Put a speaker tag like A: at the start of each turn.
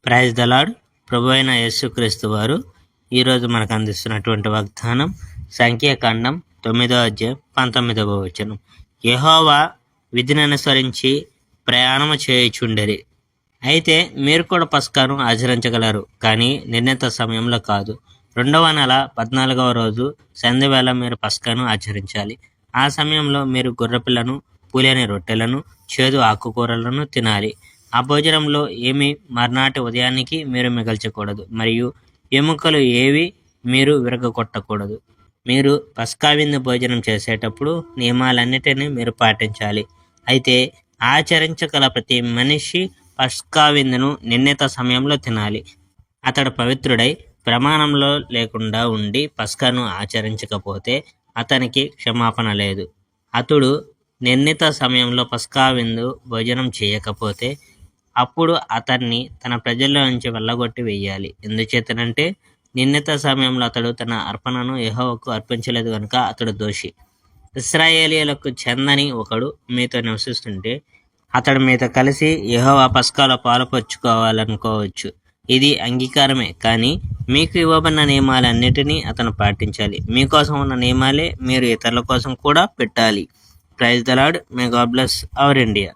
A: Praise the lord. ప్రభు అయిన యేసుక్రీస్తు వారు ఈరోజు మనకు అందిస్తున్నటువంటి వాగ్దానం సంఖ్యాకాండం 9వ అధ్యాయం 19వ వచనం. యెహోవా విధిని అనుసరించి ప్రయాణము చేయుచుండిరి. అయితే మీరు కూడా పస్కాను ఆచరించగలరు, కానీ నిర్ణీత సమయంలో కాదు. 2వ నెల 14వ రోజు సంధ్యవేళ మీరు పస్కాను ఆచరించాలి. ఆ సమయంలో మీరు గొర్రెపిల్లను, పూలేని రొట్టెలను, చేదు ఆకుకూరలను తినాలి. ఆ భోజనంలో ఏమి మర్నాటి ఉదయానికి మీరు మిగల్చకూడదు, మరియు ఎముకలు ఏవి మీరు విరగొట్టకూడదు. మీరు పస్కా విందు భోజనం చేసేటప్పుడు నియమాలన్నిటినీ మీరు పాటించాలి. అయితే ఆచరించగల ప్రతి మనిషి పస్కా విందును నిర్ణీత సమయంలో తినాలి. అతడు పవిత్రుడై ప్రమాణంలో లేకుండా ఉండి పస్కాను ఆచరించకపోతే అతనికి క్షమాపణ లేదు. అతడు నిర్ణీత సమయంలో పస్కా విందు భోజనం చేయకపోతే అప్పుడు అతన్ని తన ప్రజల్లో నుంచి వెళ్ళగొట్టి వేయాలి. ఎందుచేతనంటే నిర్ణీత సమయంలో అతడు తన అర్పణను యెహోవాకు అర్పించలేదు కనుక అతడు దోషి. ఇశ్రాయేలీయులకు చెందని ఒకడు మీతో నివసిస్తుంటే అతడు మీతో కలిసి యెహోవా పస్కాలో పాలు పంచుకోవాలనుకోవచ్చు. ఇది అంగీకారమే, కానీ మీకు ఇవ్వబడిన నియమాలన్నిటినీ అతను పాటించాలి. మీకోసం ఉన్న నియమాలే మీరు ఇతరుల కోసం కూడా పెట్టాలి. Praise the Lord. May God bless our India.